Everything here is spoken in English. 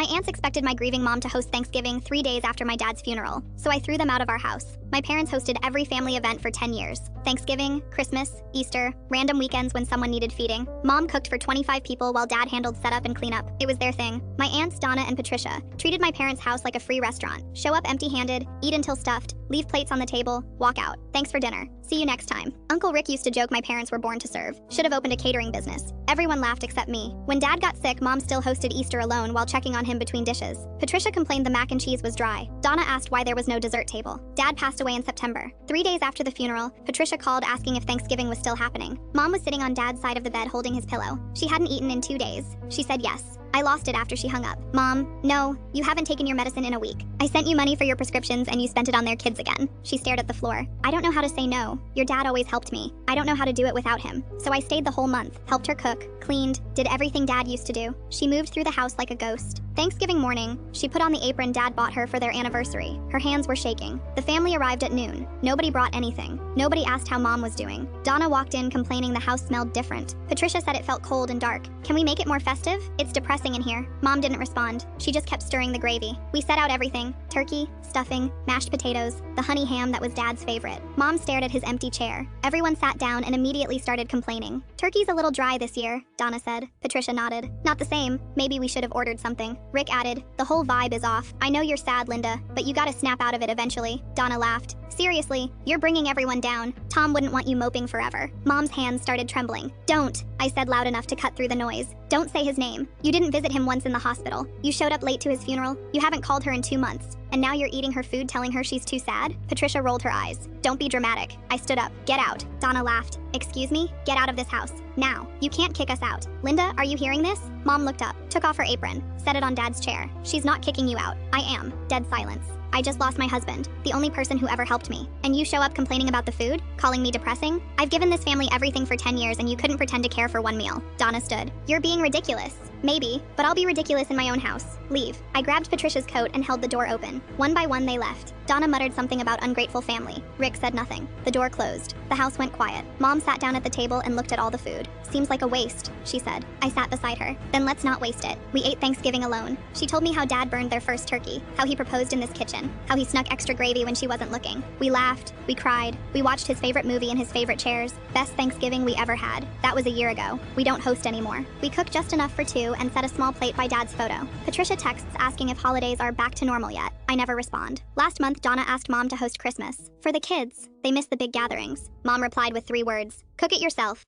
My aunts expected my grieving mom to host Thanksgiving 3 days after my dad's funeral, so I threw them out of our house. My parents hosted every family event for 10 years. Thanksgiving, Christmas, Easter, random weekends when someone needed feeding. Mom cooked for 25 people while dad handled setup and cleanup. It was their thing. My aunts, Donna and Patricia, treated my parents' house like a free restaurant. Show up empty-handed, eat until stuffed, leave plates on the table, walk out. Thanks for dinner. See you next time. Uncle Rick used to joke my parents were born to serve. Should have opened a catering business. Everyone laughed except me. When dad got sick, mom still hosted Easter alone while checking on him between dishes. Patricia complained the mac and cheese was dry. Donna asked why there was no dessert table. Dad passed away in September. 3 days after the funeral, Patricia called asking if Thanksgiving was still happening. Mom was sitting on dad's side of the bed holding his pillow. She hadn't eaten in 2 days. She said yes. I lost it after she hung up. Mom, no, you haven't taken your medicine in a week. I sent you money for your prescriptions and you spent it on their kids again. She stared at the floor. I don't know how to say no. Your dad always helped me. I don't know how to do it without him. So I stayed the whole month, helped her cook, cleaned, did everything dad used to do. She moved through the house like a ghost. Thanksgiving morning, she put on the apron dad bought her for their anniversary. Her hands were shaking. The family arrived at noon. Nobody brought anything. Nobody asked how mom was doing. Donna walked in complaining the house smelled different. Patricia said it felt cold and dark. Can we make it more festive? It's depressing in here. Mom didn't respond. She just kept stirring the gravy. We set out everything. Turkey, stuffing, mashed potatoes, the honey ham that was dad's favorite. Mom stared at his empty chair. Everyone sat down and immediately started complaining. Turkey's a little dry this year, Donna said. Patricia nodded. Not the same. Maybe we should have ordered something. Rick added, the whole vibe is off. I know you're sad, Linda, but you gotta snap out of it eventually. Donna laughed. Seriously, you're bringing everyone down. Tom wouldn't want you moping forever. Mom's hands started trembling. Don't, I said loud enough to cut through the noise. Don't say his name. You didn't visit him once in the hospital. You showed up late to his funeral. You haven't called her in 2 months. And now you're eating her food telling her she's too sad? Patricia rolled her eyes. Don't be dramatic. I stood up. Get out. Donna laughed. Excuse me? Get out of this house. Now. You can't kick us out. Linda, are you hearing this? Mom looked up, took off her apron, set it on dad's chair. She's not kicking you out. I am. Dead silence. I just lost my husband, the only person who ever helped me. And you show up complaining about the food? Calling me depressing? I've given this family everything for 10 years and you couldn't pretend to care for one meal. Donna stood. You're being ridiculous. Maybe, but I'll be ridiculous in my own house. Leave. I grabbed Patricia's coat and held the door open. One by one they left. Donna muttered something about ungrateful family. Rick said nothing. The door closed. The house went quiet. Mom sat down at the table and looked at all the food. Seems like a waste, she said. I sat beside her. Then let's not waste it. We ate Thanksgiving alone. She told me how dad burned their first turkey, how he proposed in this kitchen, how he snuck extra gravy when she wasn't looking. We laughed. We cried. We watched his favorite movie in his favorite chairs. Best Thanksgiving we ever had. That was a year ago. We don't host anymore. We cook just enough for 2 and set a small plate by dad's photo. Patricia texts asking if holidays are back to normal yet. I never respond. Last month, Donna asked mom to host Christmas. For the kids. They miss the big gatherings. Mom replied with 3 words. Cook it yourself.